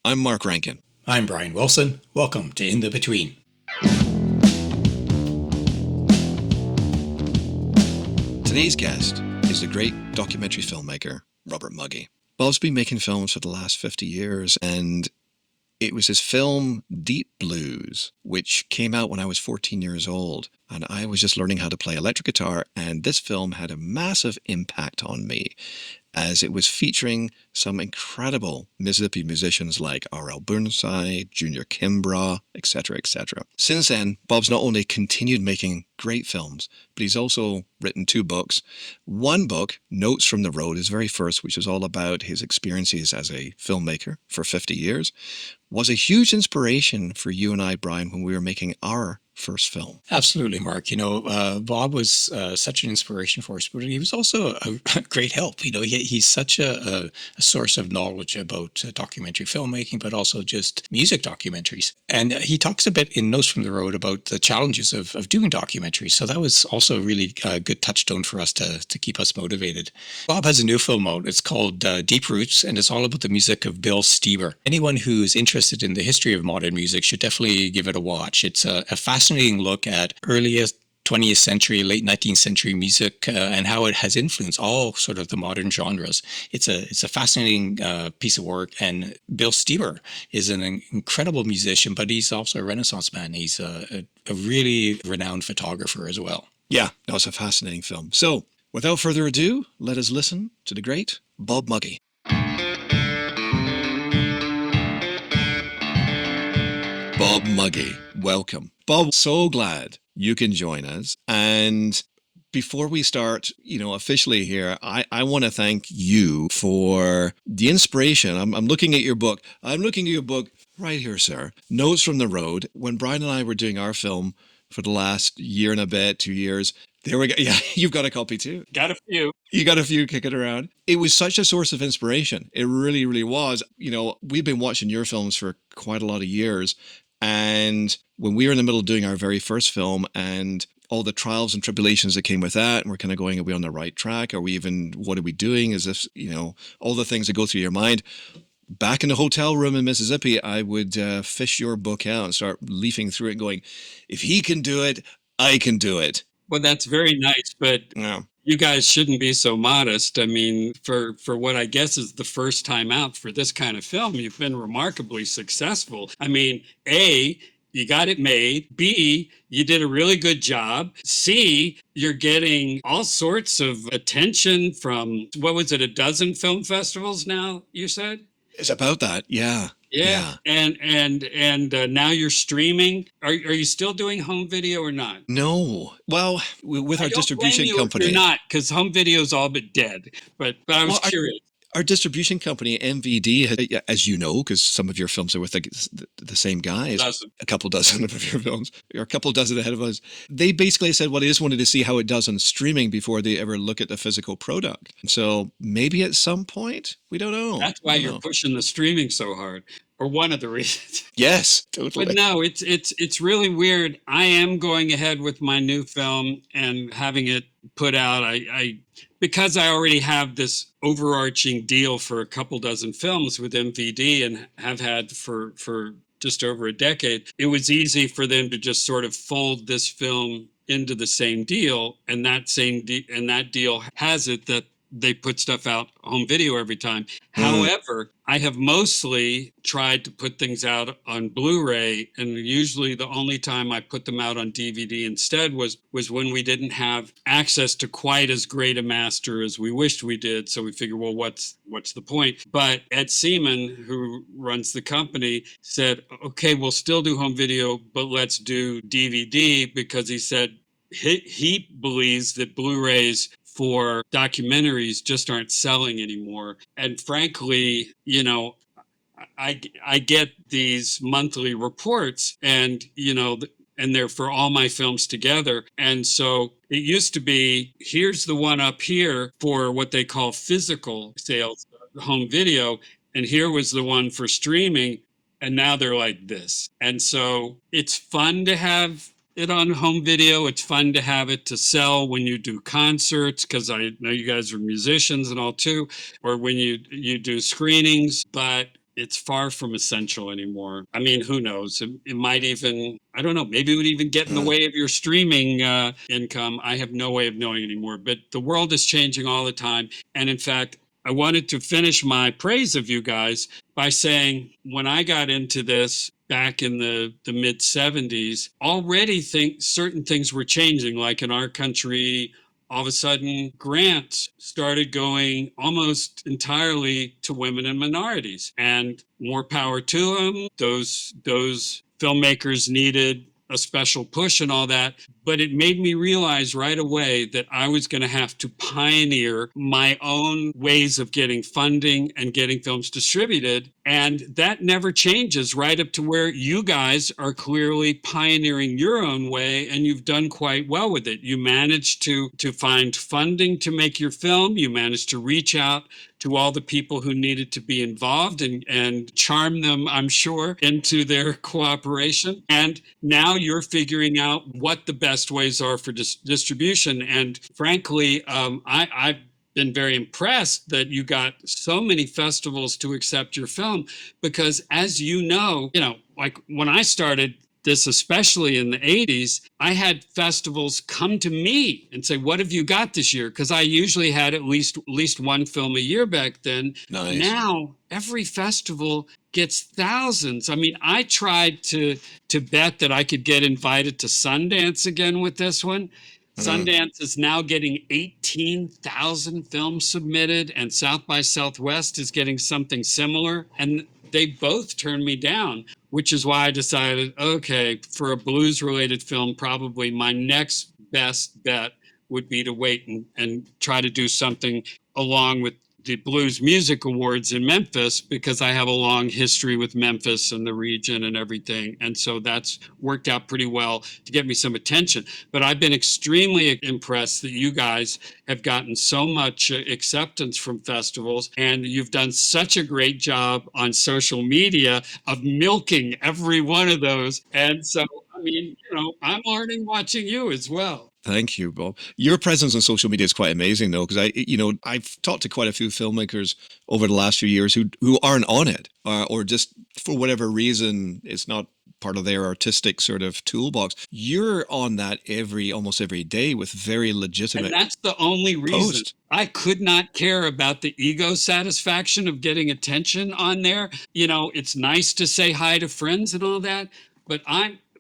I'm Mark Rankin. I'm Brian Wilson. Welcome to In the Between. Today's guest is the great documentary filmmaker, Robert Mugge. Bob's been making films for the last 50 years, and it was his film Deep Blues, which came out when I was 14 years old, and I was just learning how to play electric guitar, and this film had a massive impact on me, as it was featuring some incredible Mississippi musicians like R.L. Burnside, Junior Kimbrough, etc., etc. Since then, Bob's not only continued making great films, but he's also written 2 books. One book, Notes from the Road, his very first, which is all about his experiences as a filmmaker for 50 years, was a huge inspiration for you and I, Brian, when we were making our first film. Absolutely, Mark. Bob was such an inspiration for us, but he was also a great help. He's such a source of knowledge about documentary filmmaking, but also just music documentaries. And he talks a bit in Notes from the Road about the challenges of doing documentaries. So that was also a really good touchstone for us to keep us motivated. Bob has a new film out. It's called Deep Roots, and it's all about the music of Bill Steber. Anyone who's interested in the history of modern music should definitely give it a watch. It's a fascinating look at earliest 20th century, late 19th century music and how it has influenced all sort of the modern genres. It's a fascinating piece of work. And Bill Steber is an incredible musician, but he's also a Renaissance man. He's a really renowned photographer as well. Yeah, that was a fascinating film. So, without further ado, let us listen to the great Bob Mugge. Bob Mugge, welcome. Bob, so glad you can join us. And before we start, officially here, I want to thank you for the inspiration. I'm looking at your book. I'm looking at your book right here, sir. Notes from the Road. When Brian and I were doing our film for the last year and a bit, 2 years, there we go. Yeah, you've got a copy too. Got a few. You got a few kicking around. It was such a source of inspiration. It really, really was. We've been watching your films for quite a lot of years. And when we were in the middle of doing our very first film and all the trials and tribulations that came with that, and we're kind of going, are we on the right track? What are we doing? Is this, all the things that go through your mind. Back in the hotel room in Mississippi, I would fish your book out and start leafing through it going, if he can do it, I can do it. Well, that's very nice, but you guys shouldn't be so modest. I mean, for what I guess is the first time out for this kind of film, you've been remarkably successful. I mean, A, you got it made. B, you did a really good job. C, you're getting all sorts of attention from, what was it, a dozen film festivals now, you said? It's about that, yeah. Yeah. And now you're streaming. Are you still doing home video or not? No. Well, with our distribution company. You're not, because home video is all but dead. But I was curious. Our distribution company, MVD, as you know, because some of your films are with the same guys, a couple dozen of your films, or a couple dozen ahead of us. They basically said, well, they just wanted to see how it does on streaming before they ever look at the physical product. So maybe at some point, we don't know. That's why you're pushing the streaming so hard. Or one of the reasons. Yes, totally. But no, it's really weird. I am going ahead with my new film and having it put out. Because I already have this overarching deal for a couple dozen films with MVD and have had for just over a decade, it was easy for them to just sort of fold this film into the same deal. And that deal has it that they put stuff out home video every time. However, I have mostly tried to put things out on Blu-ray, and usually the only time I put them out on DVD instead was when we didn't have access to quite as great a master as we wished we did. So we figured, well, what's the point? But Ed Seaman, who runs the company, said, okay, we'll still do home video, but let's do DVD, because he said he believes that Blu-rays for documentaries just aren't selling anymore. And frankly, I get these monthly reports and they're for all my films together. And so it used to be, here's the one up here for what they call physical sales, home video. And here was the one for streaming. And now they're like this. And so it's fun to have it on home video. It's fun to have it to sell when you do concerts, because I know you guys are musicians and all too, or when you do screenings. But it's far from essential anymore. I mean, who knows? It might even, I don't know, maybe it would even get in the way of your streaming income. I have no way of knowing anymore. But the world is changing all the time. And in fact, I wanted to finish my praise of you guys by saying when I got into this back in the mid 70s, already think certain things were changing, like in our country, all of a sudden grants started going almost entirely to women and minorities, and more power to them. Those filmmakers needed a special push and all that, but it made me realize right away that I was going to have to pioneer my own ways of getting funding and getting films distributed. And that never changes, right up to where you guys are clearly pioneering your own way, and you've done quite well with it. You managed to find funding to make your film. You managed to reach out to all the people who needed to be involved and charm them, I'm sure, into their cooperation. And now you're figuring out what the best ways are for distribution. And frankly, I've been very impressed that you got so many festivals to accept your film, because as you know, like when I started this, especially in the 80s, I had festivals come to me and say, what have you got this year? Because I usually had at least one film a year back then. Nice. Now, every festival gets thousands. I mean, I tried to bet that I could get invited to Sundance again with this one. Sundance is now getting 18,000 films submitted, and South by Southwest is getting something similar. And they both turned me down, which is why I decided, okay, for a blues-related film, probably my next best bet would be to wait and try to do something along with the Blues Music Awards in Memphis, because I have a long history with Memphis and the region and everything. And so that's worked out pretty well to get me some attention. But I've been extremely impressed that you guys have gotten so much acceptance from festivals, and you've done such a great job on social media of milking every one of those. And so, I mean, I'm learning watching you as well. Thank you, Bob. Your presence on social media is quite amazing, though, because I've talked to quite a few filmmakers over the last few years who aren't on it, or just for whatever reason, it's not part of their artistic sort of toolbox. You're on that almost every day with very legitimate. And that's the only reason posts. I could not care about the ego satisfaction of getting attention on there. It's nice to say hi to friends and all that, but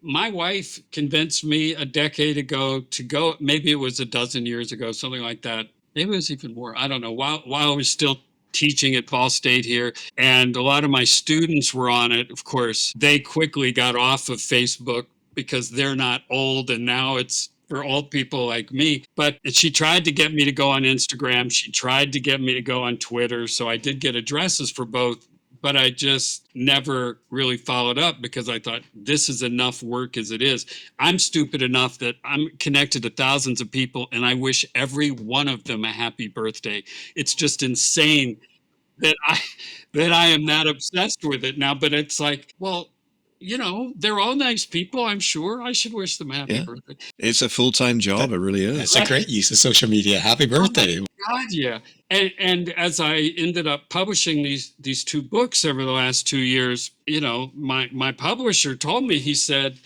my wife convinced me a decade ago to go, maybe it was a dozen years ago, something like that. Maybe it was even more. I don't know. While I was still teaching at Ball State here, and a lot of my students were on it, of course, they quickly got off of Facebook because they're not old, and now it's for old people like me. But she tried to get me to go on Instagram. She tried to get me to go on Twitter. So I did get addresses for both, but I just never really followed up because I thought this is enough work as it is. I'm stupid enough that I'm connected to thousands of people, and I wish every one of them a happy birthday. It's just insane that I am that obsessed with it now. But it's like, well, they're all nice people. I'm sure I should wish them a happy birthday. It's a full-time job. It really is. It's a great use of social media. Happy birthday. Oh God, yeah. And as I ended up publishing these two books over the last 2 years, my publisher told me, he said,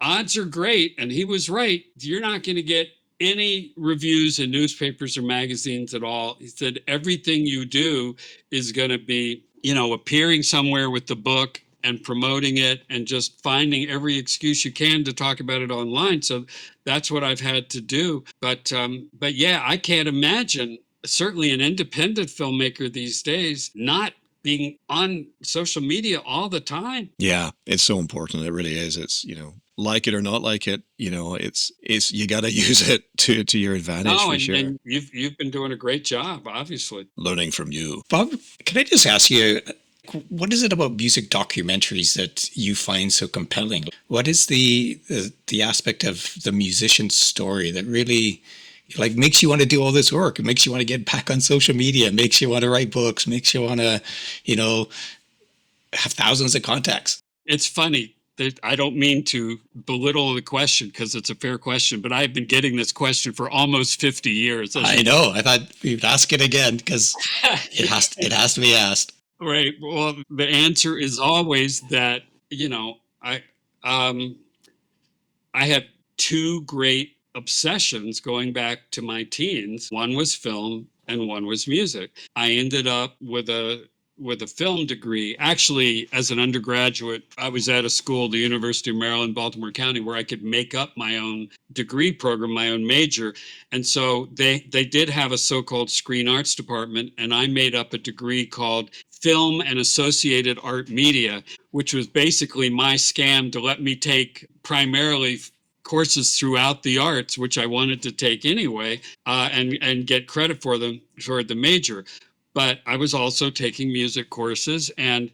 odds are great. And he was right. You're not going to get any reviews in newspapers or magazines at all. He said, everything you do is going to be, appearing somewhere with the book and promoting it and just finding every excuse you can to talk about it online. So that's what I've had to do. But yeah, I can't imagine, certainly an independent filmmaker these days, not being on social media all the time. Yeah, it's so important. It really is. It's, like it or not like it, it's you got to use it to your advantage for sure. And you've been doing a great job, obviously. Learning from you. Bob, can I just ask you, what is it about music documentaries that you find so compelling? What is the aspect of the musician's story that really makes you want to do all this work? It makes you want to get back on social media, makes you want to write books, makes you want to, have thousands of contacts. It's funny. I don't mean to belittle the question because it's a fair question, but I've been getting this question for almost 50 years. I know. I thought we'd ask it again because it has to be asked. Right. Well, the answer is always that, um, I had two great obsessions going back to my teens. One was film and one was music. I ended up with a film degree. Actually, as an undergraduate, I was at a school, the University of Maryland, Baltimore County, where I could make up my own degree program, my own major. And so they did have a so-called screen arts department, and I made up a degree called Film and Associated Art Media, which was basically my scam to let me take primarily courses throughout the arts, which I wanted to take anyway, and get credit for them for the major. But I was also taking music courses, and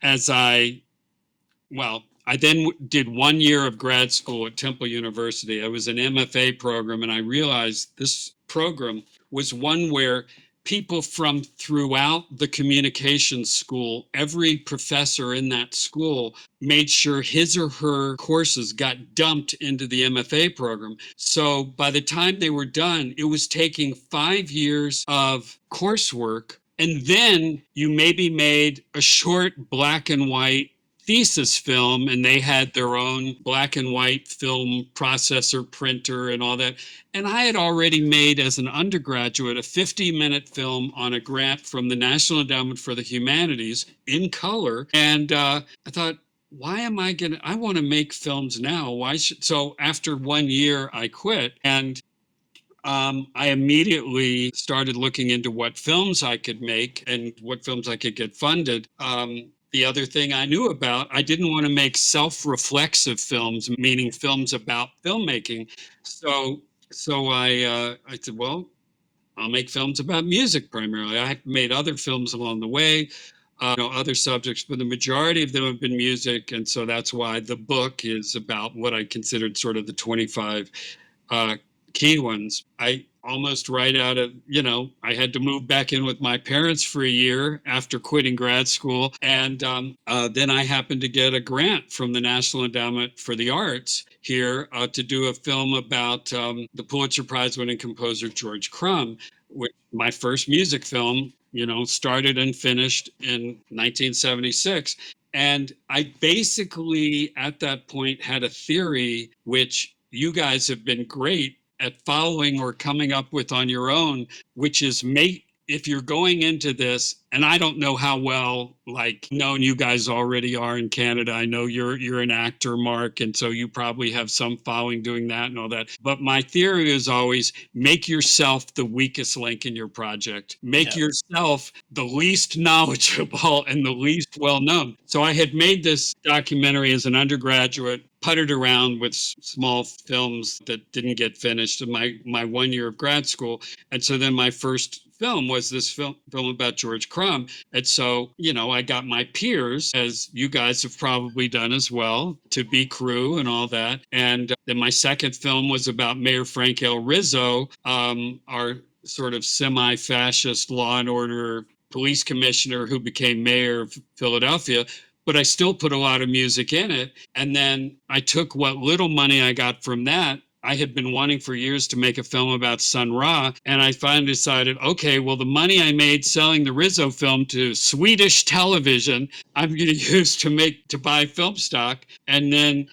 as I then did 1 year of grad school at Temple University. I was an MFA program, and I realized this program was one where people from throughout the communications school, every professor in that school made sure his or her courses got dumped into the MFA program. So by the time they were done, it was taking 5 years of coursework. And then you maybe made a short black and white thesis film, and they had their own black and white film processor printer and all that. And I had already made, as an undergraduate, a 50-minute film on a grant from the National Endowment for the Humanities in color. And I thought, why am I going to, I want to make films now. Why should, so after 1 year, I quit. And I immediately started looking into what films I could make and what films I could get funded. The other thing I knew about, I didn't want to make self-reflexive films, meaning films about filmmaking. So, I said, well, I'll make films about music primarily. I made other films along the way, other subjects, but the majority of them have been music, and so that's why the book is about what I considered sort of the 25 uh, key ones. I almost right out of, I had to move back in with my parents for a year after quitting grad school. And then I happened to get a grant from the National Endowment for the Arts here to do a film about the Pulitzer Prize winning composer George Crumb, which my first music film, started and finished in 1976. And I basically, at that point, had a theory, which you guys have been great at following or coming up with on your own, which is if you're going into this, and I don't know how well like known you guys already are in Canada. I know you're an actor, Mark, and so you probably have some following doing that and all that. But my theory is always make yourself the weakest link in your project. Make yourself the least knowledgeable and the least well known. So I had made this documentary as an undergraduate, puttered around with small films that didn't get finished in my 1 year of grad school. And so then my first film was this film about George Crumb. And so, I got my peers, as you guys have probably done as well, to be crew and all that. And then my second film was about Mayor Frank L. Rizzo, our sort of semi-fascist law and order police commissioner who became mayor of Philadelphia. But I still put a lot of music in it. And then I took what little money I got from that. I had been wanting for years to make a film about Sun Ra, and I finally decided, okay, well, the money I made selling the Rizzo film to Swedish television, I'm going to use to buy film stock, and then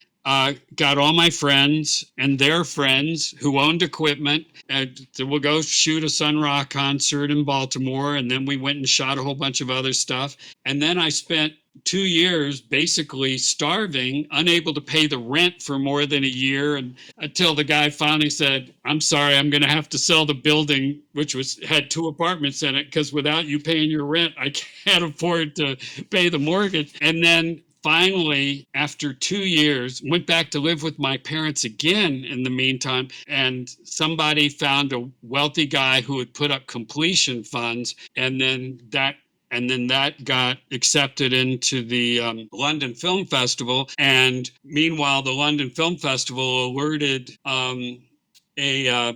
got all my friends and their friends who owned equipment, and we'll go shoot a Sun Ra concert in Baltimore, and then we went and shot a whole bunch of other stuff, and then I spent 2 years basically starving, unable to pay the rent for more than a year, and until the guy finally said, I'm sorry, I'm going to have to sell the building, which had 2 apartments in it, because without you paying your rent, I can't afford to pay the mortgage. And then finally, after 2 years, went back to live with my parents again in the meantime, and somebody found a wealthy guy who had put up completion funds, and then that got accepted into the London Film Festival. And meanwhile, the London Film Festival alerted a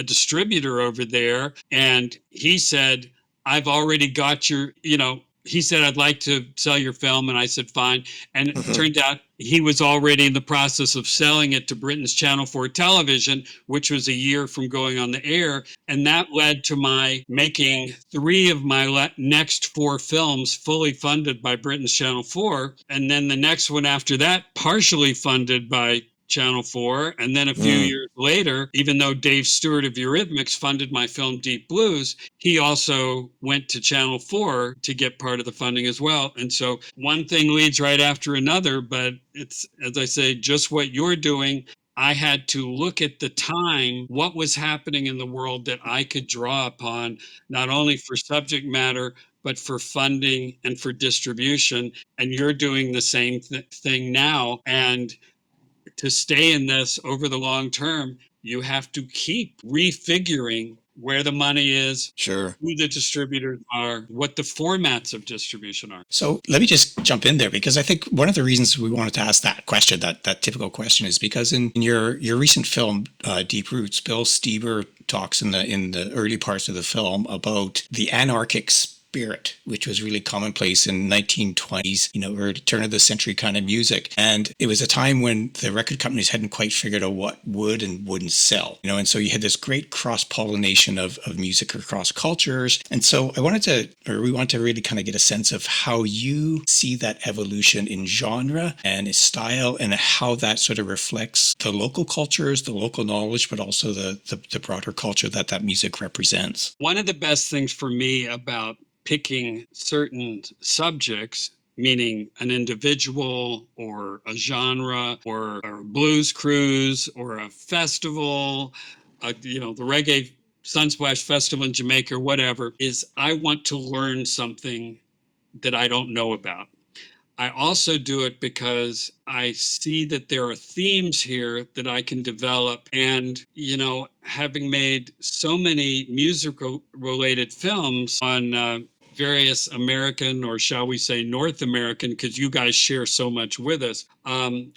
distributor over there, and he said, I've already got your, he said, I'd like to sell your film. And I said, fine. And it Mhm. turned out he was already in the process of selling it to Britain's Channel 4 television, which was a year from going on the air. And that led to my making 3 of my next 4 films fully funded by Britain's Channel 4. And then the next one after that, partially funded by Channel 4. And then a few Mm. years later, even though Dave Stewart of Eurythmics funded my film Deep Blues, he also went to Channel 4 to get part of the funding as well. And so one thing leads right after another, but it's, as I say, just what you're doing. I had to look at the time, what was happening in the world that I could draw upon, not only for subject matter, but for funding and for distribution. And you're doing the same thing now. And to stay in this over the long term, you have to keep refiguring where the money is, Sure. who the distributors are, what the formats of distribution are. So let me just jump in there, because I think one of the reasons we wanted to ask that question, that typical question, is because in your recent film, Deep Roots, Bill Stieber talks in the early parts of the film about the anarchic spirit, which was really commonplace in 1920s, or turn of the century kind of music. And it was a time when the record companies hadn't quite figured out what would and wouldn't sell, and so you had this great cross-pollination of music across cultures. And so we want to really kind of get a sense of how you see that evolution in genre and its style, and how that sort of reflects the local cultures, the local knowledge, but also the broader culture that music represents. One of the best things for me about picking certain subjects, meaning an individual or a genre or a blues cruise or a festival, the reggae Sunsplash Festival in Jamaica or whatever, is I want to learn something that I don't know about. I also do it because I see that there are themes here that I can develop. And, having made so many musical related films on various American, or shall we say North American, because you guys share so much with us,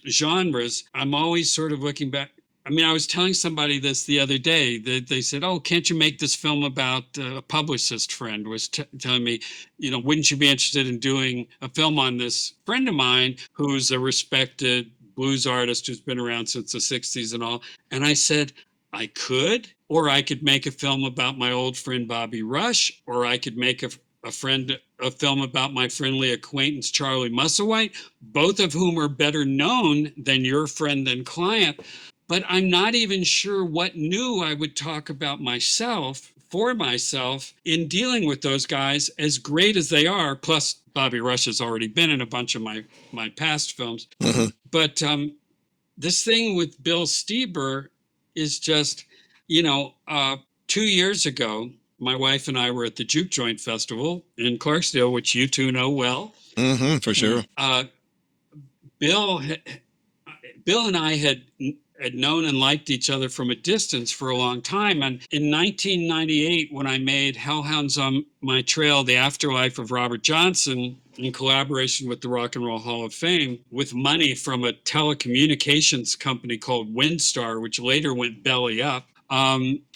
genres, I'm always sort of looking back. I mean, I was telling somebody this the other day that they said, "Oh, can't you make this film about a publicist friend?" Was telling me, wouldn't you be interested in doing a film on this friend of mine who's a respected blues artist who's been around since the 60s and all? And I said, I could, or I could make a film about my old friend Bobby Rush, or I could make a film about my friendly acquaintance Charlie Musselwhite, both of whom are better known than your friend and client. But I'm not even sure what new I would talk about myself for myself in dealing with those guys, as great as they are. Plus, Bobby Rush has already been in a bunch of my past films. Mhm. But this thing with Bill Stieber is just, you know, uh, 2 years ago, my wife and I were at the Juke Joint Festival in Clarksdale, which you two know well. For sure. Bill Bill and I had known and liked each other from a distance for a long time. And in 1998, when I made Hellhounds on My Trail, The Afterlife of Robert Johnson, in collaboration with the Rock and Roll Hall of Fame, with money from a telecommunications company called Windstar, which later went belly up,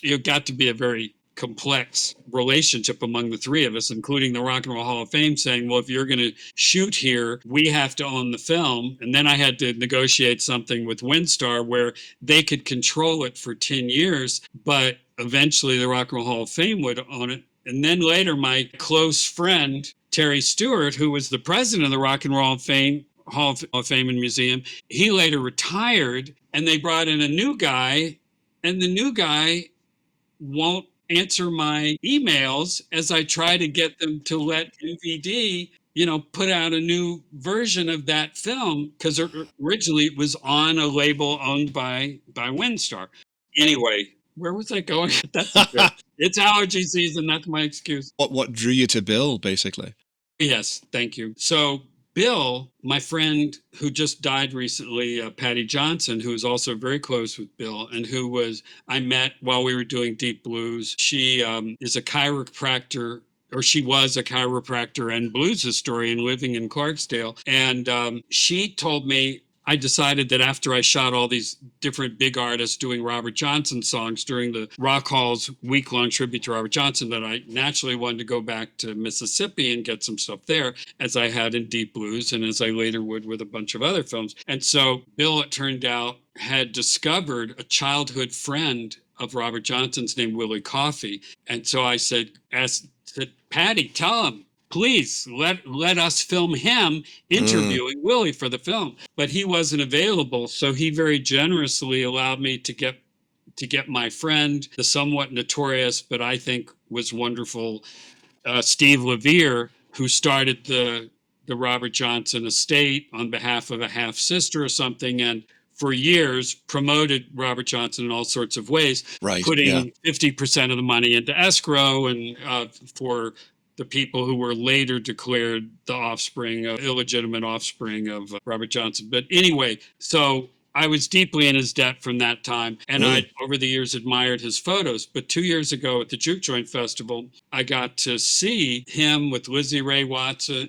it got to be a very complex relationship among the 3 of us, including the Rock and Roll Hall of Fame saying, well, if you're going to shoot here, we have to own the film. And then I had to negotiate something with Windstar where they could control it for 10 years, but eventually the Rock and Roll Hall of Fame would own it. And then later, my close friend, Terry Stewart, who was the president of the Rock and Roll Hall of Fame and Museum, he later retired, and they brought in a new guy, and the new guy won't answer my emails as I try to get them to let DVD, put out a new version of that film, because originally it was on a label owned by Windstar. Anyway, where was I going? That's a joke. It's allergy season. That's my excuse. What drew you to Bill, basically? Yes, thank you. So, Bill, my friend who just died recently, Patty Johnson, who is also very close with Bill, and I met while we were doing Deep Blues. She is a chiropractor, or she was a chiropractor and blues historian living in Clarksdale. And she told me, I decided that after I shot all these different big artists doing Robert Johnson songs during the Rock Hall's week-long tribute to Robert Johnson, that I naturally wanted to go back to Mississippi and get some stuff there, as I had in Deep Blues and as I later would with a bunch of other films. And so Bill, it turned out, had discovered a childhood friend of Robert Johnson's named Willie Coffey. And so I said, Patty, tell him, please let us film him interviewing Willie for the film. But he wasn't available, so he very generously allowed me to get my friend, the somewhat notorious but I think was wonderful Steve Levere, who started the Robert Johnson estate on behalf of a half sister or something, and for years promoted Robert Johnson in all sorts of ways, Right. putting 50% of the money into escrow and for the people who were later declared the illegitimate offspring of Robert Johnson. But anyway, so I was deeply in his debt from that time, and I, over the years, admired his photos. But 2 years ago at the Juke Joint Festival, I got to see him with Lizzie Ray Watson,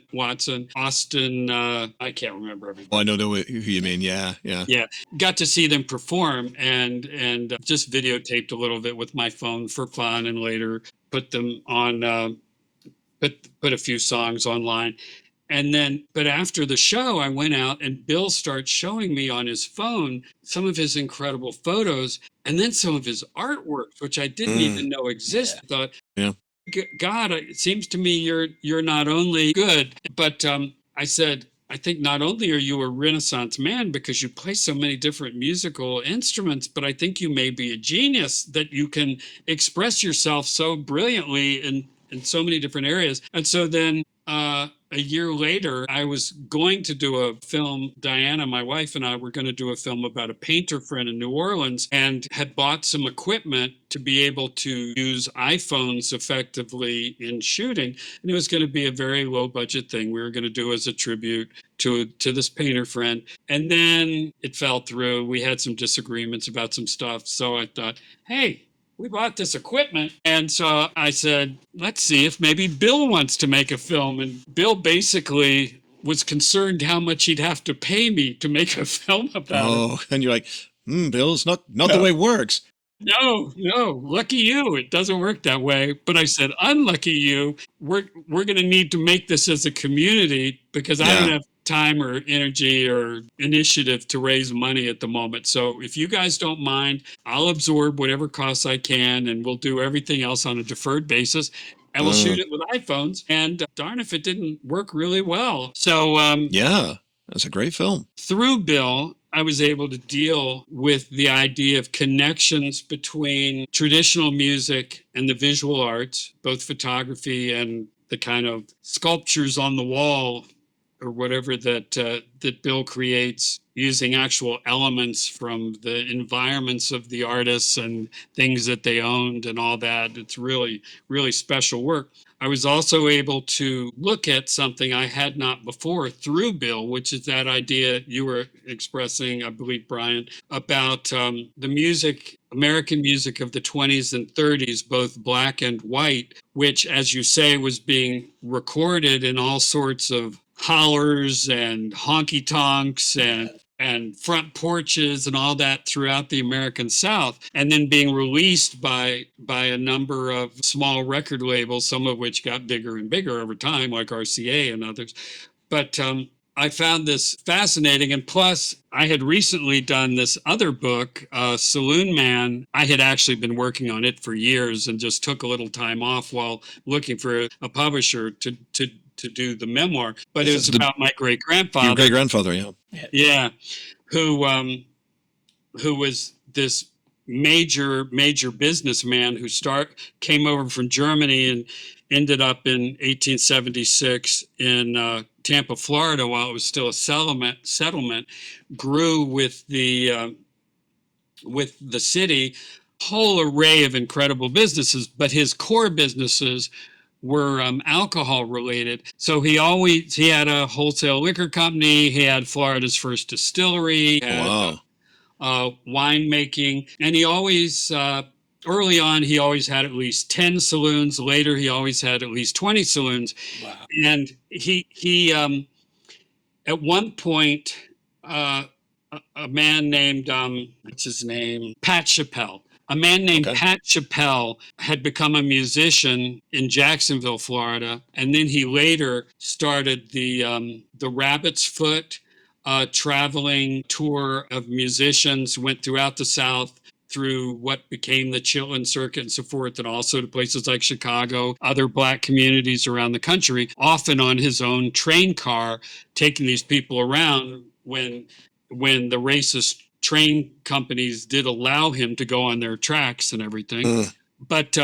Austin, I can't remember everybody. Oh, I know who you mean. Yeah. Got to see them perform and just videotaped a little bit with my phone for fun, and later put them on, put a few songs online. And then, but after the show, I went out and Bill starts showing me on his phone some of his incredible photos and then some of his artwork, which I didn't even know existed. I thought, God, it seems to me you're not only good, but I said, I think not only are you a Renaissance man because you play so many different musical instruments, but I think you may be a genius that you can express yourself so brilliantly in so many different areas. And so then a year later, I was going to do a film. Diana, my wife, and I were going to do a film about a painter friend in New Orleans, and had bought some equipment to be able to use iPhones effectively in shooting. And it was going to be a very low budget thing we were going to do as a tribute to this painter friend. And then it fell through. We had some disagreements about some stuff. So I thought, hey, we bought this equipment. And so I said, let's see if maybe Bill wants to make a film. And Bill basically was concerned how much he'd have to pay me to make a film about it. Oh, and you're like, Bill, it's not the way it works. No, lucky you. It doesn't work that way. But I said, unlucky you. We're going to need to make this as a community because I don't have time or energy or initiative to raise money at the moment. So if you guys don't mind, I'll absorb whatever costs I can, and we'll do everything else on a deferred basis. And we'll shoot it with iPhones. And darn if it didn't work really well. So that's a great film. Through Bill, I was able to deal with the idea of connections between traditional music and the visual arts, both photography and the kind of sculptures on the wall or whatever that Bill creates using actual elements from the environments of the artists and things that they owned and all that. It's really, really special work. I was also able to look at something I had not before through Bill, which is that idea you were expressing, I believe, Brian, about the music, American music of the 20s and 30s, both black and white, which, as you say, was being recorded in all sorts of hollers and honky tonks and front porches and all that throughout the American South, and then being released by a number of small record labels, some of which got bigger and bigger over time, like RCA and others. But I found this fascinating. And plus, I had recently done this other book, Saloon Man. I had actually been working on it for years and just took a little time off while looking for a publisher to do the memoir. But it was about my great-grandfather. Your great-grandfather, yeah. Yeah, who was this major businessman who came over from Germany and ended up in 1876 in Tampa, Florida, while it was still a settlement, grew with the city, whole array of incredible businesses, but his core businesses were alcohol related. So he had a wholesale liquor company. He had Florida's first distillery. He had, winemaking. And he always, early on, he always had at least 10 saloons. Later, he always had at least 20 saloons. Wow. And he at one point, a man named what's his name, Pat Chappelle. A man named Pat Chappelle had become a musician in Jacksonville, Florida, and then he later started the Rabbit's Foot traveling tour of musicians. Went throughout the South, through what became the Chitlin Circuit and so forth, and also to places like Chicago, other Black communities around the country, often on his own train car, taking these people around when the racist train companies did allow him to go on their tracks and everything. But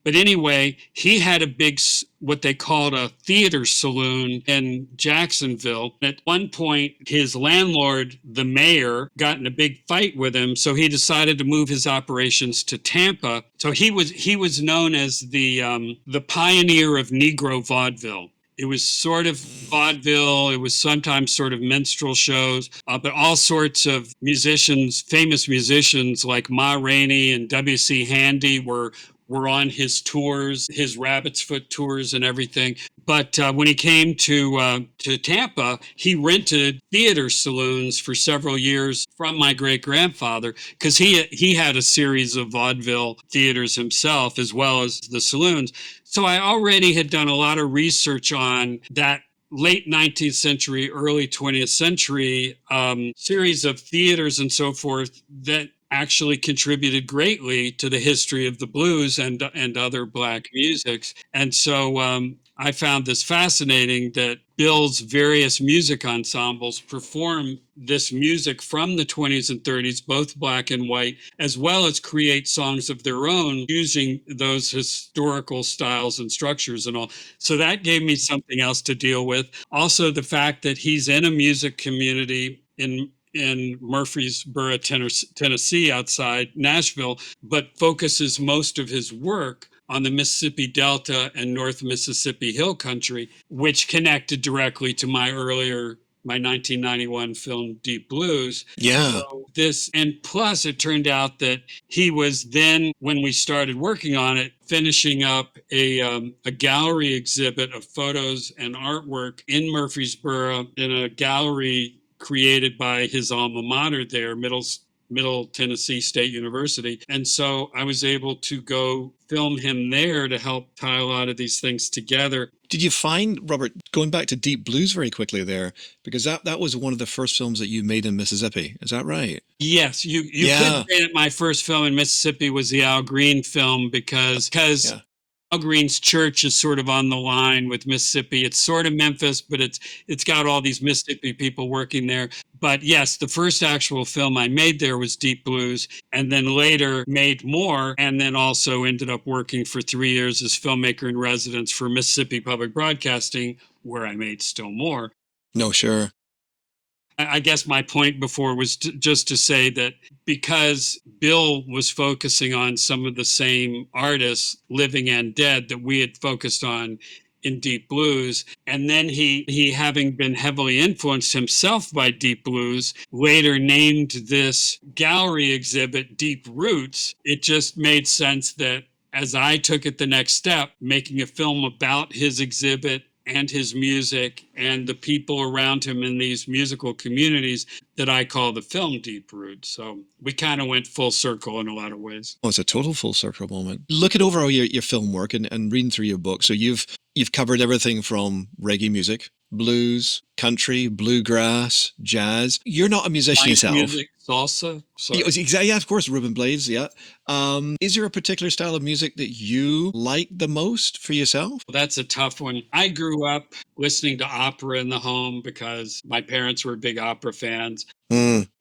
but anyway, he had a big, what they called a theater saloon in Jacksonville. At one point, his landlord, the mayor, got in a big fight with him, so he decided to move his operations to Tampa. So he was known as the pioneer of Negro vaudeville. It was sort of vaudeville. It was sometimes sort of minstrel shows, but all sorts of musicians, famous musicians like Ma Rainey and W.C. Handy were on his tours, his Rabbit's Foot tours and everything. But when he came to Tampa, he rented theater saloons for several years from my great grandfather, because he had a series of vaudeville theaters himself, as well as the saloons. So I already had done a lot of research on that late 19th century, early 20th century series of theaters and so forth that actually contributed greatly to the history of the blues and other Black musics. And so I found this fascinating, that Bill's various music ensembles perform this music from the 20s and 30s, both Black and white, as well as create songs of their own using those historical styles and structures and all. So that gave me something else to deal with. Also, the fact that he's in a music community in Murfreesboro, Tennessee, outside Nashville, but focuses most of his work on the Mississippi Delta and North Mississippi Hill Country, which connected directly to my 1991 film Deep Blues. Yeah. So and plus it turned out that he was then, when we started working on it, finishing up a gallery exhibit of photos and artwork in Murfreesboro, in a gallery created by his alma mater there, Middle Tennessee State University. And so I was able to go film him there to help tie a lot of these things together. Did you find, Robert, going back to Deep Blues very quickly there, because that was one of the first films that you made in Mississippi. Is that right? Yes, you could say that my first film in Mississippi was the Al Green film, because Al Green's church is sort of on the line with Mississippi. It's sort of Memphis, but it's got all these Mississippi people working there. But yes, the first actual film I made there was Deep Blues, and then later made more, and then also ended up working for 3 years as filmmaker in residence for Mississippi Public Broadcasting, where I made still more. No, sure. I guess my point before was just to say that because Bill was focusing on some of the same artists, living and dead, that we had focused on in Deep Blues, and then he having been heavily influenced himself by Deep Blues, later named this gallery exhibit Deep Roots, it just made sense that as I took it the next step, making a film about his exhibit and his music and the people around him in these musical communities, that I call the film Deep Roots. So we kind of went full circle in a lot of ways. Oh, it's a total full circle moment. Looking over all your film work and reading through your book, so you've covered everything from reggae music, blues, country, bluegrass, jazz. You're not a musician yourself. Music, salsa. Exactly, yeah, of course, Ruben Blades, yeah. Is there a particular style of music that you like the most for yourself? Well, that's a tough one. I grew up listening to opera in the home because my parents were big opera fans.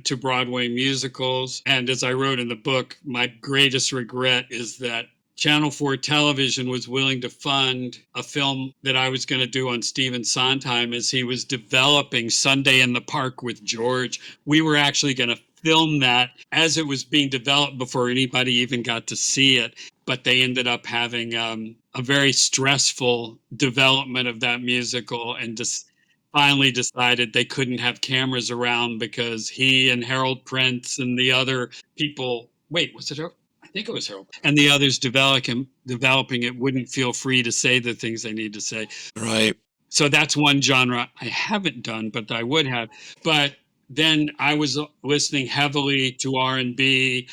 To Broadway musicals. And as I wrote in the book, my greatest regret is that Channel 4 Television was willing to fund a film that I was going to do on Stephen Sondheim as he was developing Sunday in the Park with George. We were actually going to film that as it was being developed before anybody even got to see it. But they ended up having a very stressful development of that musical, and just finally decided they couldn't have cameras around because he and Harold Prince and the other people, was it Harold? I think it was Harold. And the others developing it wouldn't feel free to say the things they need to say. Right. So that's one genre I haven't done, but I would have. But then I was listening heavily to R&B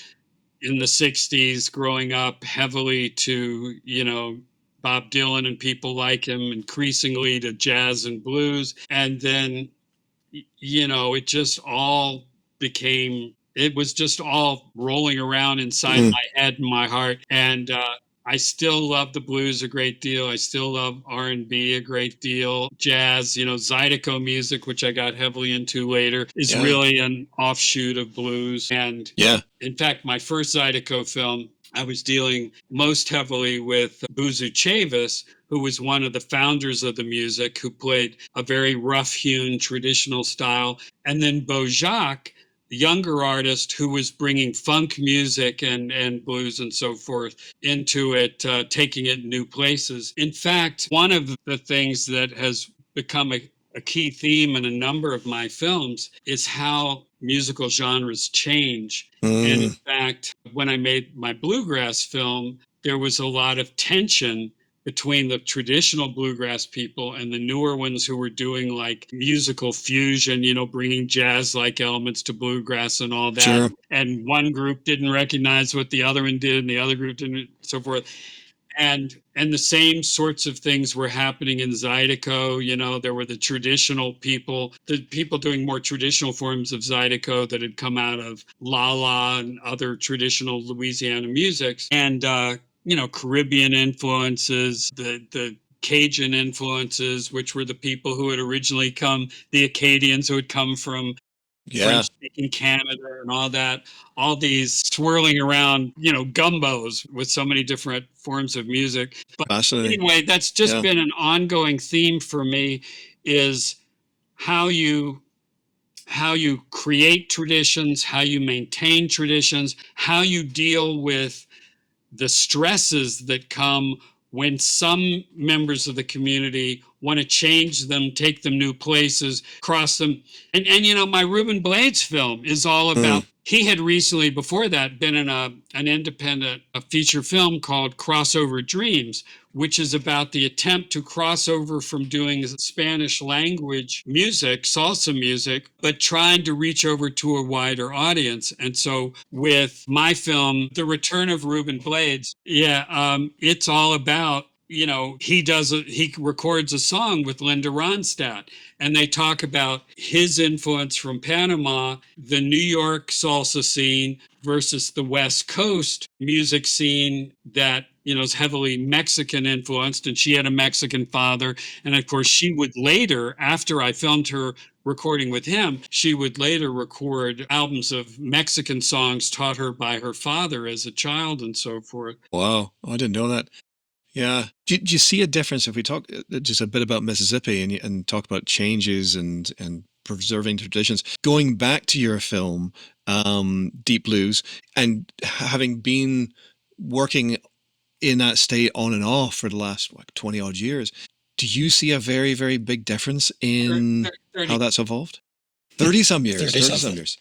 in the 60s, growing up heavily to, Bob Dylan and people like him, increasingly to jazz and blues. And then, it just all it was just all rolling around inside Mm. my head and my heart. And I still love the blues a great deal. I still love R&B a great deal. Jazz, Zydeco music, which I got heavily into later, is Yeah. really an offshoot of blues. And Yeah. in fact, my first Zydeco film, I was dealing most heavily with Buzu Chavis, who was one of the founders of the music, who played a very rough-hewn traditional style. And then Bojack, the younger artist who was bringing funk music and blues and so forth into it, taking it new places. In fact, one of the things that has become a key theme in a number of my films is how musical genres change. And in Mm. fact, when I made my bluegrass film, there was a lot of tension between the traditional bluegrass people and the newer ones who were doing like musical fusion, bringing jazz like elements to bluegrass and all that. Sure. And one group didn't recognize what the other one did, and the other group didn't, so forth. And the same sorts of things were happening in Zydeco. There were the traditional people, the people doing more traditional forms of Zydeco that had come out of La La and other traditional Louisiana musics, and Caribbean influences, the Cajun influences, which were the people who had originally come, the Acadians who had come from Yeah. French-speaking Canada and all these swirling around, gumbos with so many different forms of music. But Fascinating. anyway, that's just Yeah. been an ongoing theme for me, is how you create traditions, how you maintain traditions, how you deal with the stresses that come when some members of the community want to change them, take them new places, cross them. And my Reuben Blades film is all about, Mm. he had recently before that been in an independent feature film called Crossover Dreams, which is about the attempt to cross over from doing Spanish language music, salsa music, but trying to reach over to a wider audience. And so with my film, The Return of Reuben Blades, it's all about, he records a song with Linda Ronstadt, and they talk about his influence from Panama, the New York salsa scene versus the West Coast music scene that, is heavily Mexican influenced, and she had a Mexican father. And of course, she would later, after I filmed her recording with him, she would later record albums of Mexican songs taught her by her father as a child and so forth. Wow. Oh, I didn't know that. Yeah. Do you see a difference if we talk just a bit about Mississippi and talk about changes and preserving traditions? Going back to your film, Deep Blues, and having been working in that state on and off for the last 20 odd years, do you see a very, very big difference in 30, how that's evolved? 30 some years. 30 30 some something. years.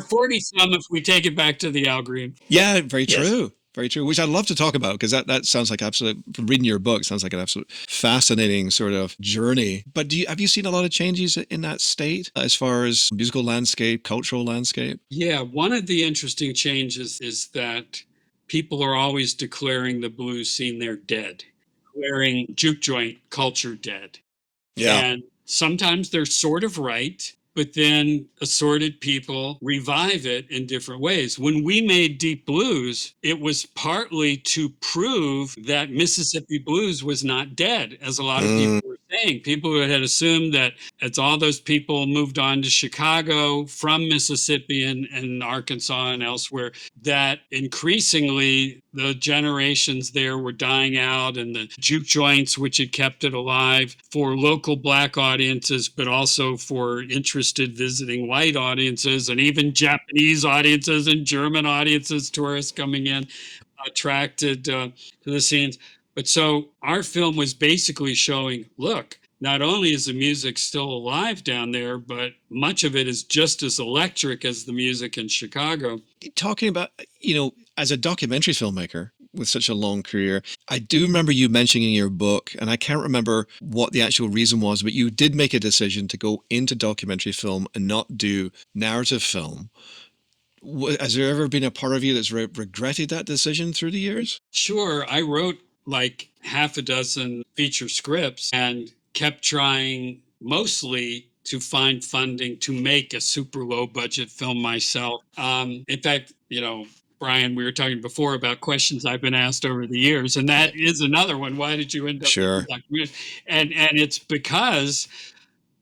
40 some if we take it back to the Al Green. Yeah, very Yes. true. Very true. Which I'd love to talk about, because that sounds like absolute, from reading your book, sounds like an absolute fascinating sort of journey. But have you seen a lot of changes in that state as far as musical landscape, cultural landscape? Yeah, one of the interesting changes is that people are always declaring the blues scene they're dead, declaring juke joint culture dead. Yeah. And sometimes they're sort of right, but then assorted people revive it in different ways. When we made Deep Blues, it was partly to prove that Mississippi blues was not dead, as a lot of people were saying. People had assumed that as all those people moved on to Chicago from Mississippi and Arkansas and elsewhere, that increasingly the generations there were dying out, and the juke joints, which had kept it alive for local Black audiences, but also for interested visiting white audiences, and even Japanese audiences and German audiences, tourists coming in, attracted to the scenes. But so our film was basically showing, look, not only is the music still alive down there, but much of it is just as electric as the music in Chicago. Talking about, as a documentary filmmaker, with such a long career. I do remember you mentioning in your book, and I can't remember what the actual reason was, but you did make a decision to go into documentary film and not do narrative film. Has there ever been a part of you that's regretted that decision through the years? Sure, I wrote like half a dozen feature scripts and kept trying mostly to find funding to make a super low budget film myself. In fact, Brian, we were talking before about questions I've been asked over the years, and that is another one. Why did you end up making Sure. documentaries? And it's because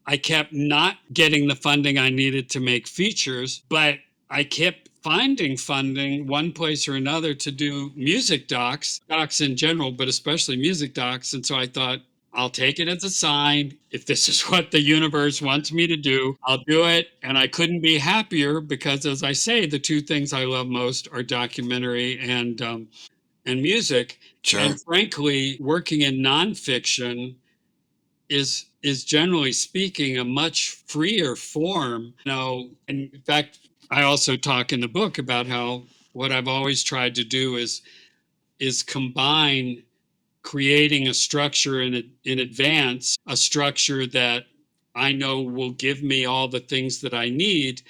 I kept not getting the funding I needed to make features, but I kept finding funding one place or another to do music docs in general, but especially music docs. And so I thought, I'll take it as a sign. If this is what the universe wants me to do, I'll do it. And I couldn't be happier because, as I say, the two things I love most are documentary and music. Sure. And frankly, working in nonfiction is generally speaking a much freer form. And in fact, I also talk in the book about how what I've always tried to do is combine creating a structure in advance, a structure that I know will give me all the things that I need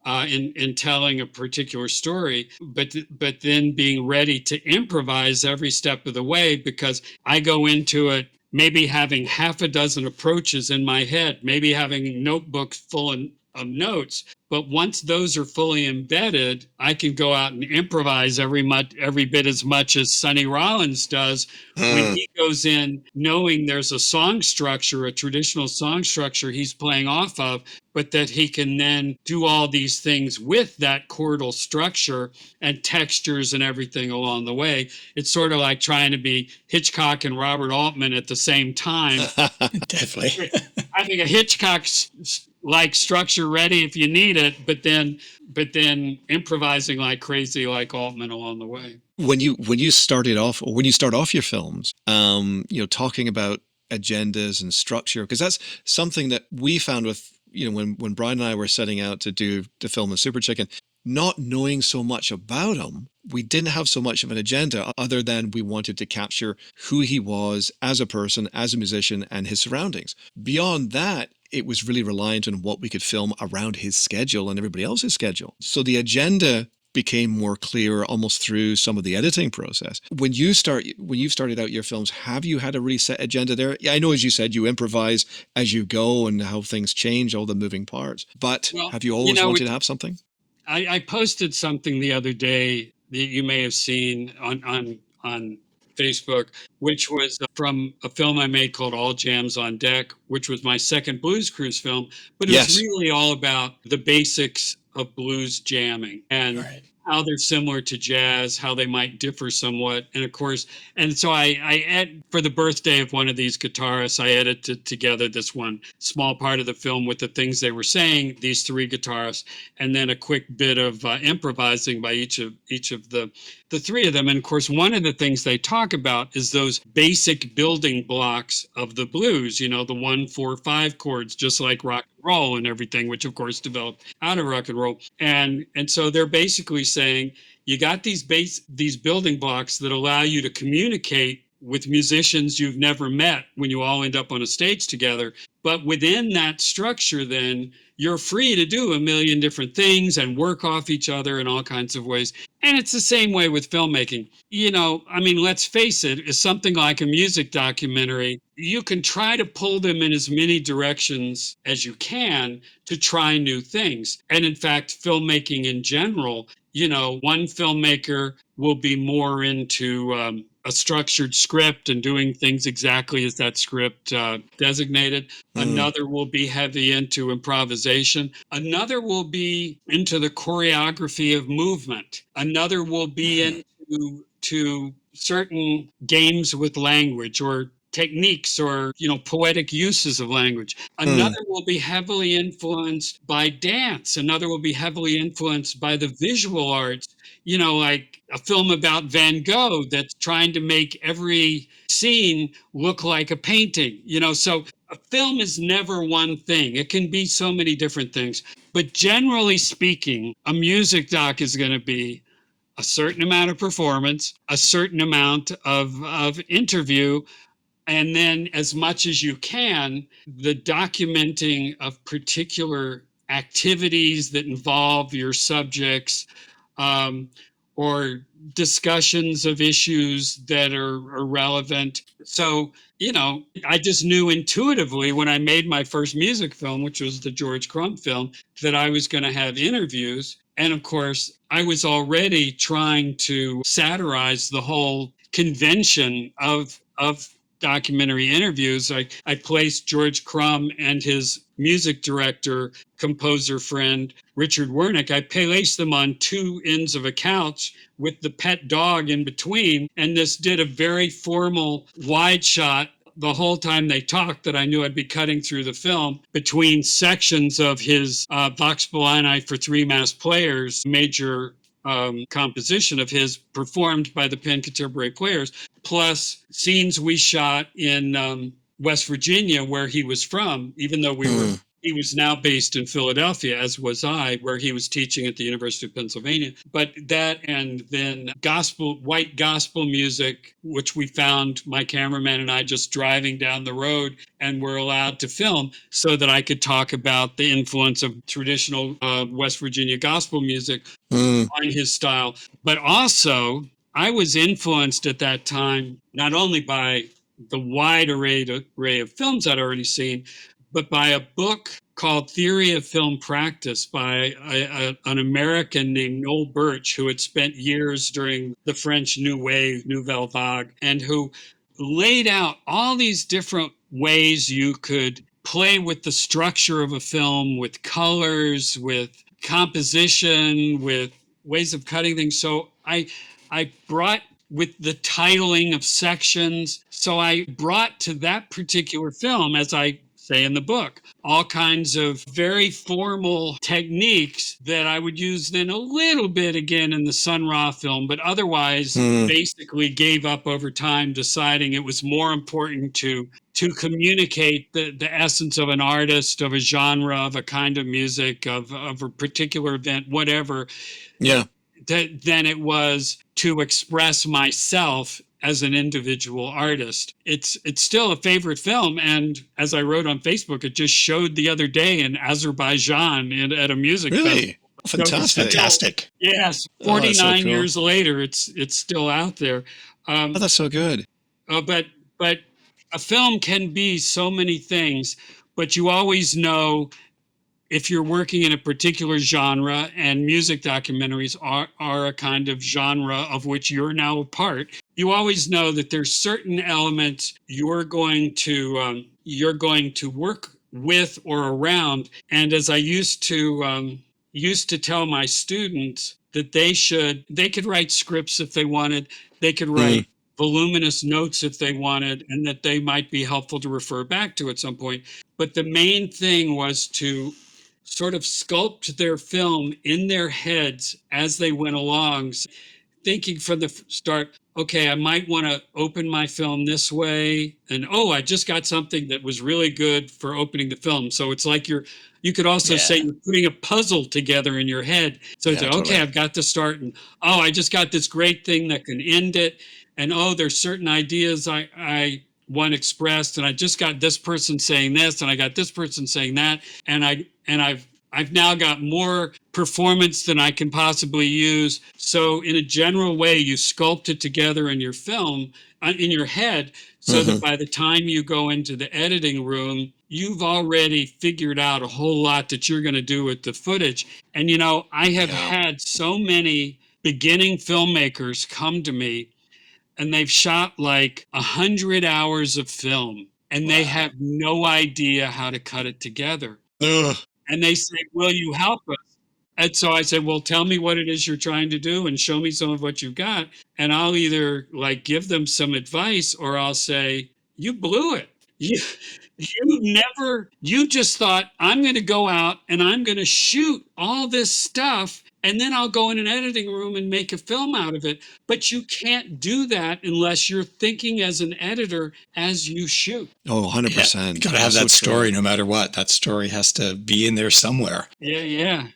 in telling a particular story, but then being ready to improvise every step of the way, because I go into it maybe having half a dozen approaches in my head, maybe having notebooks full of notes. But once those are fully embedded, I can go out and improvise every bit as much as Sonny Rollins does when he goes in knowing there's a song structure, a traditional song structure he's playing off of, but that he can then do all these things with that chordal structure and textures and everything along the way. It's sort of like trying to be Hitchcock and Robert Altman at the same time. Definitely. I think a Hitchcock like structure ready if you need it, but then improvising like crazy like Altman along the way. When you started off, or when you start off your films, talking about agendas and structure, because that's something that we found with, when Brian and I were setting out to do the film of Super Chicken, not knowing so much about him, we didn't have so much of an agenda other than we wanted to capture who he was as a person, as a musician, and his surroundings. Beyond that, it was really reliant on what we could film around his schedule and everybody else's schedule. So the agenda became more clear almost through some of the editing process. When you've started out your films, have you had a really set agenda there? Yeah, I know, as you said, you improvise as you go and how things change, all the moving parts. But Well, have you always wanted to have something? I posted something the other day that you may have seen on Facebook, which was from a film I made called All Jams on Deck, which was my second Blues Cruise film. But it was Yes. really all about the basics of blues jamming and Right. how they're similar to jazz, how they might differ somewhat. And of course, and so for the birthday of one of these guitarists, I edited together this one small part of the film with the things they were saying, these three guitarists, and then a quick bit of improvising by each of the three of them. And of course, one of the things they talk about is those basic building blocks of the blues, the 1-4-5 chords, just like rock and roll and everything, which of course developed out of rock and roll. And so they're basically saying you got these building blocks that allow you to communicate with musicians you've never met when you all end up on a stage together. But within that structure, then you're free to do a million different things and work off each other in all kinds of ways. And it's the same way with filmmaking. Let's face it, it's something like a music documentary. You can try to pull them in as many directions as you can to try new things. And in fact, filmmaking in general, one filmmaker will be more into a structured script and doing things exactly as that script designated. Another will be heavy into improvisation. Another will be into the choreography of movement. Another will be into certain games with language or techniques or poetic uses of language. Another will be heavily influenced by dance. Another will be heavily influenced by the visual arts, like a film about Van Gogh that's trying to make every scene look like a painting. So a film is never one thing. It can be so many different things. But generally speaking, a music doc is going to be a certain amount of performance, a certain amount of interview, and then as much as you can, the documenting of particular activities that involve your subjects, um, or discussions of issues that are relevant. So, I just knew intuitively when I made my first music film, which was the George Crumb film, that I was going to have interviews. And of course, I was already trying to satirize the whole convention of documentary interviews. I placed George Crumb and his music director, composer friend, Richard Wernick. I placed them on two ends of a couch with the pet dog in between. And this did a very formal wide shot the whole time they talked that I knew I'd be cutting through the film between sections of his Vox Bellini for three mass players, major composition of his performed by the Penn Contemporary Players, plus scenes we shot in West Virginia, where he was from, even though he was now based in Philadelphia, as was I, where he was teaching at the University of Pennsylvania. But that, and then white gospel music, which we found, my cameraman and I, just driving down the road, and were allowed to film so that I could talk about the influence of traditional West Virginia gospel music on his style. But also, I was influenced at that time not only by the wide array of films I'd already seen, but by a book called Theory of Film Practice by an American named Noel Birch, who had spent years during the French New Wave, Nouvelle Vague, and who laid out all these different ways you could play with the structure of a film, with colors, with composition, with ways of cutting things. So I brought, with the titling of sections. So I brought to that particular film, as I say in the book, all kinds of very formal techniques that I would use then a little bit again in the Sun Ra film, but otherwise basically gave up over time, deciding it was more important to communicate the essence of an artist, of a genre, of a kind of music, of a particular event, whatever. Yeah. Than it was to express myself as an individual artist. It's still a favorite film, and as I wrote on Facebook, it just showed the other day in Azerbaijan at a music festival. Really? Fantastic. Yes, Oh, 49 that's so cool. years later, it's still out there. Oh, that's so good. But a film can be so many things, but you always know, if you're working in a particular genre, and music documentaries are a kind of genre of which you're now a part, you always know that there's certain elements you're going to work with or around. And as I used to tell my students, that they could write scripts if they wanted, they could write voluminous notes if they wanted, and that they might be helpful to refer back to at some point. But the main thing was to sort of sculpt their film in their heads as they went along, thinking from the start, okay, I might want to open my film this way, and I just got something that was really good for opening the film. So it's like you could also say you're putting a puzzle together in your head. So it's like, okay, I've got to start, and I just got this great thing that can end it, and there's certain ideas I want expressed, and I just got this person saying this, and I got this person saying that, and I've now got more performance than I can possibly use. So in a general way, you sculpt it together in your film, in your head, so that by the time you go into the editing room, you've already figured out a whole lot that you're going to do with the footage. And, I have had so many beginning filmmakers come to me, and they've shot like 100 hours of film, and they have no idea how to cut it together. And they say, will you help us? And so I said, well, tell me what it is you're trying to do and show me some of what you've got. And I'll either give them some advice, or I'll say, you blew it. You just thought, I'm going to go out and I'm going to shoot all this stuff, and then I'll go in an editing room and make a film out of it. But you can't do that unless you're thinking as an editor as you shoot. Oh, 100%. You got to have that story no matter what. That story has to be in there somewhere. Yeah.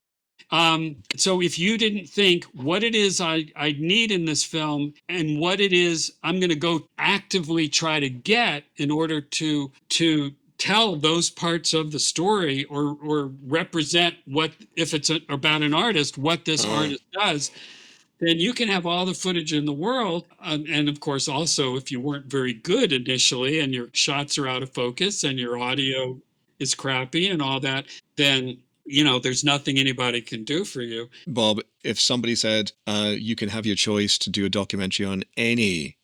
So if you didn't think what it is I need in this film and what it is I'm going to go actively try to get in order to tell those parts of the story or represent what if it's about an artist what this artist does, then you can have all the footage in the world. And of course, also, if you weren't very good initially and your shots are out of focus and your audio is crappy and all that, then, there's nothing anybody can do for you. Bob, if somebody said you can have your choice to do a documentary on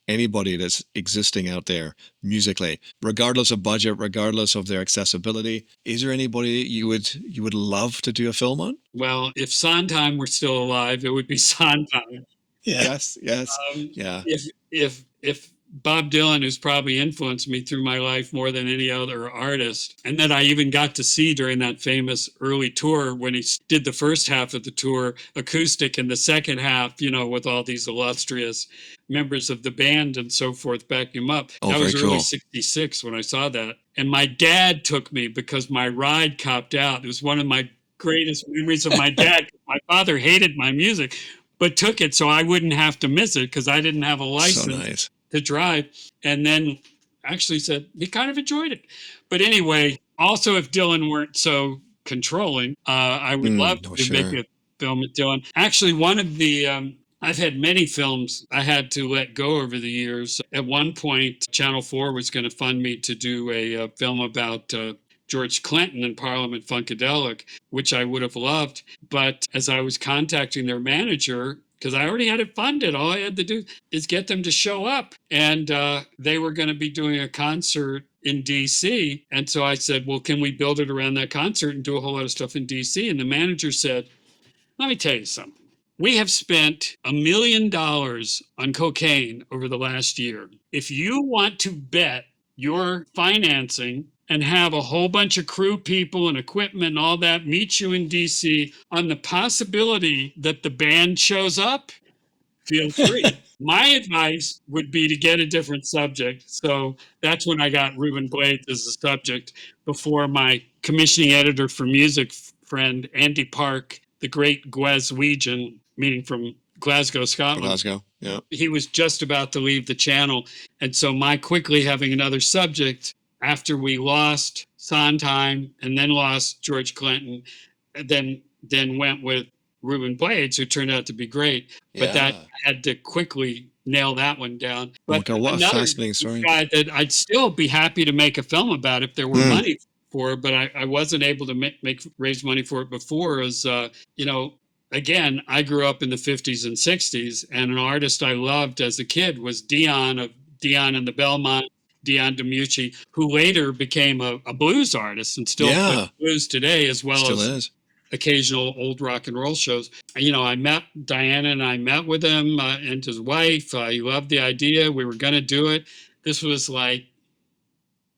anybody that's existing out there musically, regardless of budget, regardless of their accessibility, is there anybody you would love to do a film on? Well, if Sondheim were still alive, it would be Sondheim. Yeah. Yes. Um, Yeah. if Bob Dylan, who's probably influenced me through my life more than any other artist, and that I even got to see during that famous early tour when he did the first half of the tour acoustic and the second half, with all these illustrious members of the band and so forth backing him up. Oh, That was very early cool. '66 when I saw that. And my dad took me because my ride copped out. It was one of my greatest memories of my dad. My father hated my music, but took it so I wouldn't have to miss it because I didn't have a So license nice. to drive. And then actually said he kind of enjoyed it. But anyway, also if Dylan weren't so controlling, I would love no, to make sure. a film with Dylan. Actually, one of the I've had many films I had to let go over the years. At one point, Channel 4 was going to fund me to do a film about George Clinton and Parliament Funkadelic, which I would have loved. But as I was contacting their manager, because I already had it funded, all I had to do is get them to show up. And they were going to be doing a concert in DC. And so I said, well, can we build it around that concert and do a whole lot of stuff in DC? And the manager said, let me tell you something. We have spent $1 million on cocaine over the last year. If you want to bet your financing and have a whole bunch of crew people and equipment and all that meet you in DC on the possibility that the band shows up, feel free. My advice would be to get a different subject. So that's when I got Reuben Blades as the subject before my commissioning editor for music friend, Andy Park, the great Glaswegian, meaning from Glasgow, Scotland. Glasgow. Yeah. He was just about to leave the channel. And so my quickly having another subject after we lost Sondheim and then lost George Clinton, then went with Reuben Blades, who turned out to be great. But that had to quickly nail that one down. But Oh, God, what a fascinating story. guy that I'd still be happy to make a film about if there were money for it, but I wasn't able to raise money for it before. Is again, I grew up in the 50s and 60s, and an artist I loved as a kid was Dion of Dion and the Belmont, Dion DiMucci, who later became a blues artist and still plays blues today, as well Still as is. occasional old rock and roll shows. I met Diana and I met with him and his wife. He loved the idea. We were going to do it. This was like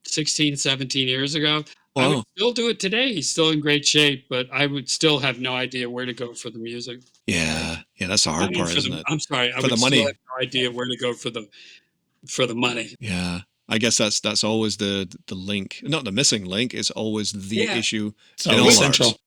16, 17 years ago. I would still do it today. He's still in great shape, but I would still have no idea where to go for the music. Yeah. Yeah, that's the hard part, isn't it? I'm sorry. I For would the money. still have no idea where to go for the money. Yeah. I guess that's always the link, not the missing link. It's always the issue. It's always central. Arts.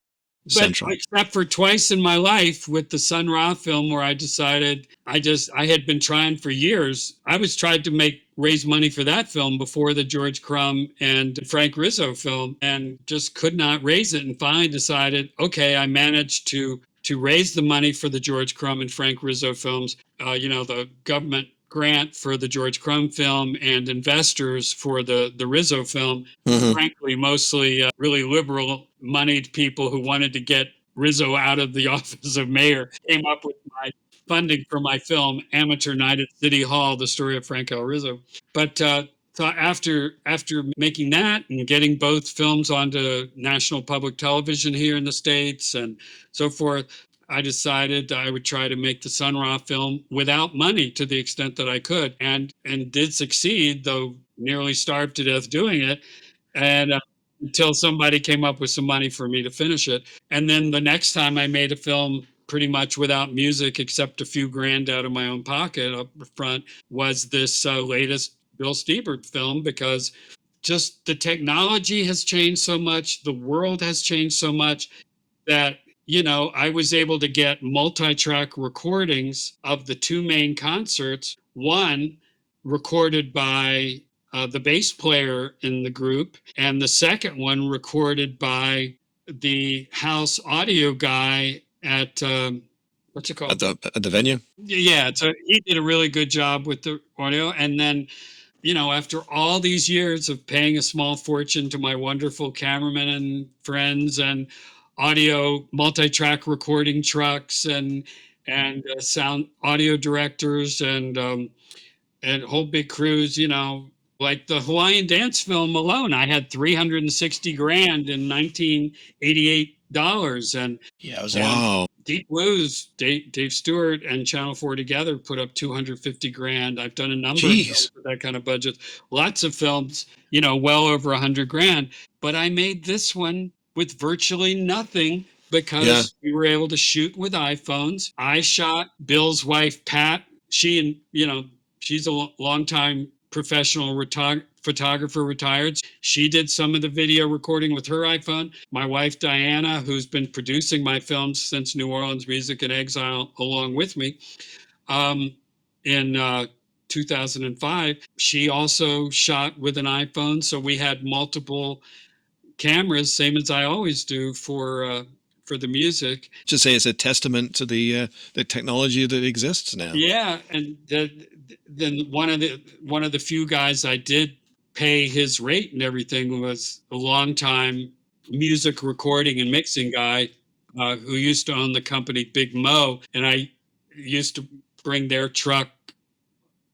Central. Except for twice in my life with the Sun Ra film where I decided I had been trying for years. I was trying to raise money for that film before the George Crumb and Frank Rizzo film and just could not raise it, and finally decided, okay, I managed to raise the money for the George Crumb and Frank Rizzo films, the government grant for the George Crumb film and investors for the Rizzo film. Frankly, mostly really liberal moneyed people who wanted to get Rizzo out of the office of mayor came up with my funding for my film, Amateur Night at City Hall, the story of Frank L. Rizzo. But so after making that and getting both films onto national public television here in the States and so forth, I decided I would try to make the Sun Ra film without money to the extent that I could, and did succeed, though nearly starved to death doing it. And until somebody came up with some money for me to finish it. And then the next time I made a film pretty much without music, except a few grand out of my own pocket up front, was this latest Bill Stiebert film, because just the technology has changed so much, the world has changed so much, that I was able to get multi-track recordings of the two main concerts. One recorded by the bass player in the group, and the second one recorded by the house audio guy at what's it called? At the venue. Yeah, so he did a really good job with the audio. And then, after all these years of paying a small fortune to my wonderful cameramen and friends and audio multi-track recording trucks and sound audio directors and whole big crews, like the Hawaiian dance film alone, I had 360 grand in 1988 dollars. And Yeah, it was Wow. Deep Blues, Dave Stewart and Channel 4 together put up 250 grand. I've done a number of films Jeez. with that kind of budget. Lots of films, well over 100 grand. But I made this one with virtually nothing Yeah. because we were able to shoot with iPhones. I shot Bill's wife, Pat. She's a longtime professional photographer, retired. She did some of the video recording with her iPhone. My wife, Diana, who's been producing my films since New Orleans Music in Exile along with me, in 2005, she also shot with an iPhone. So we had multiple cameras, same as I always do for the music. Just say it's a testament to the technology that exists now. Yeah, and then one of the few guys I did pay his rate and everything was a longtime music recording and mixing guy who used to own the company Big Mo, and I used to bring their truck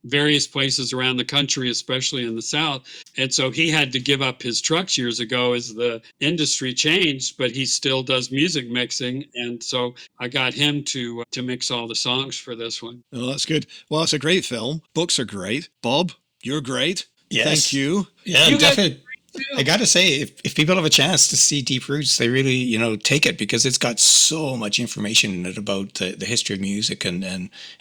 various places around the country, especially in the South. And so he had to give up his trucks years ago as the industry changed, but he still does music mixing. And so I got him to mix all the songs for this one. Oh, that's good. Well, it's a great film. Books are great. Bob, you're great. Yes. Thank you. Yeah, You guys definitely. I got to say, if people have a chance to see Deep Roots, they really, take it because it's got so much information in it about the history of music and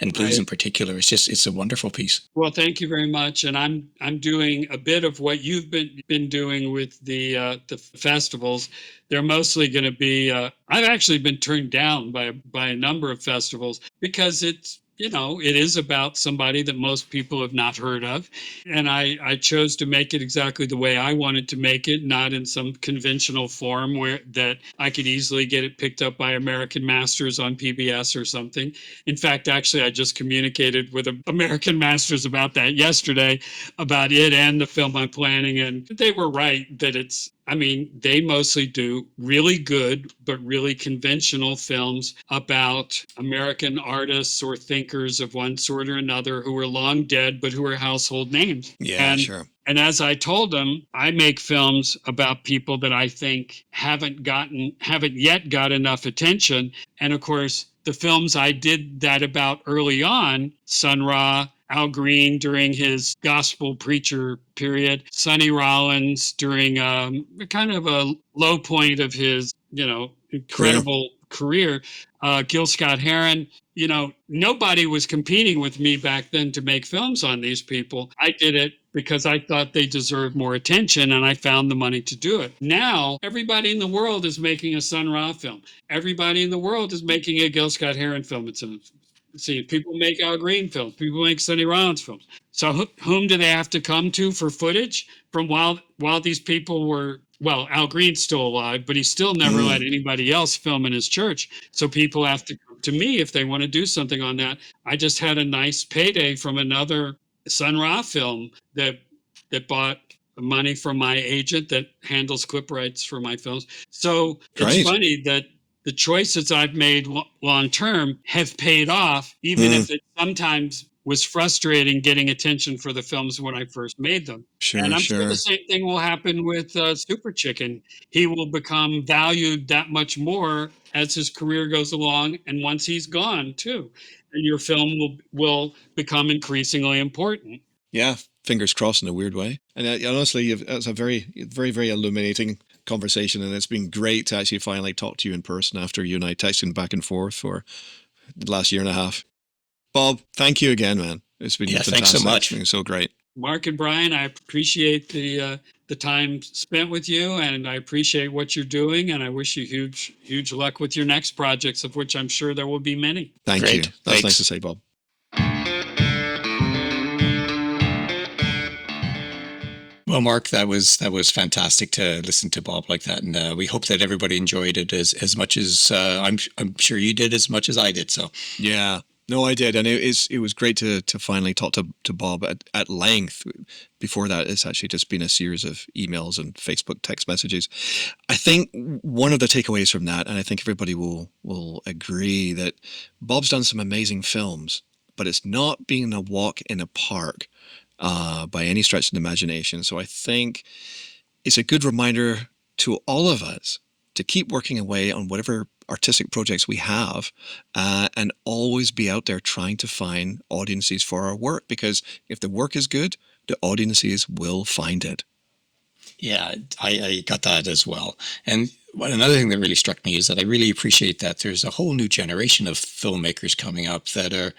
blues Right. in particular. It's a wonderful piece. Well, thank you very much. And I'm doing a bit of what you've been doing with the festivals. They're mostly going to be. I've actually been turned down by a number of festivals because it is about somebody that most people have not heard of. And I chose to make it exactly the way I wanted to make it, not in some conventional form where that I could easily get it picked up by American Masters on PBS or something. In fact, actually, I just communicated with American Masters about that yesterday, about it and the film I'm planning. And they were right that they mostly do really good, but really conventional films about American artists or thinkers of one sort or another who are long dead, but who are household names. Yeah, sure. And as I told them, I make films about people that I think haven't yet got enough attention. And of course, the films I did that about early on, Sun Ra, Al Green during his gospel preacher period, Sonny Rollins during kind of a low point of his, incredible career, Gil Scott Heron. Nobody was competing with me back then to make films on these people. I did it because I thought they deserved more attention and I found the money to do it. Now, everybody in the world is making a Sun Ra film. Everybody in the world is making a Gil Scott Heron film. People make Al Green films. People make Sonny Rollins films. So whom do they have to come to for footage from while these people were, well, Al Green's still alive, but he still never let anybody else film in his church. So people have to come to me if they want to do something on that. I just had a nice payday from another Sun Ra film that bought money from my agent that handles clip rights for my films. So Great. It's funny that the choices I've made long term have paid off, even if it sometimes was frustrating getting attention for the films when I first made them. Sure, And I'm sure sure. the same thing will happen with Super Chicken. He will become valued that much more as his career goes along, and once he's gone too, and your film will become increasingly important. Yeah, fingers crossed in a weird way. And honestly, it's a very, very, very illuminating conversation, and it's been great to actually finally talk to you in person after you and I texting back and forth for the last year and a half. Bob, thank you again, man. It's been fantastic. Thanks so much. It's been so great. Mark and Brian, I appreciate the the time spent with you, and I appreciate what you're doing, and I wish you huge luck with your next projects, of which I'm sure there will be many. Thank Great. you. That's Thanks. nice to say, Bob. Well, Mark, that was fantastic to listen to Bob like that, and we hope that everybody enjoyed it as much as I'm sure you did, as much as I did. So Yeah. No, I did, and it was great to finally talk to Bob at length. Before that, it's actually just been a series of emails and Facebook text messages. I think one of the takeaways from that, and I think everybody will agree, that Bob's done some amazing films, but it's not been a walk in a park by any stretch of the imagination. So I think it's a good reminder to all of us to keep working away on whatever artistic projects we have, and always be out there trying to find audiences for our work, because if the work is good, the audiences will find it. yeah, I got that as well. And another thing that really struck me is that I really appreciate that there's a whole new generation of filmmakers coming up that are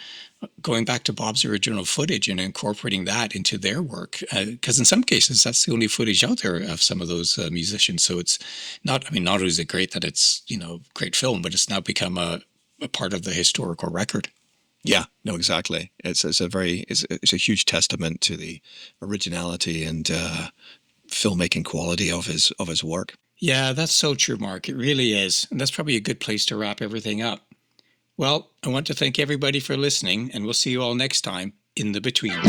going back to Bob's original footage and incorporating that into their work. Because in some cases, that's the only footage out there of some of those musicians. So it's not, I mean, not only is it great that it's, great film, but it's now become a part of the historical record. Yeah, no, exactly. It's a huge testament to the originality and filmmaking quality of his work. Yeah, that's so true, Mark. It really is. And that's probably a good place to wrap everything up. Well, I want to thank everybody for listening, and we'll see you all next time in The Between.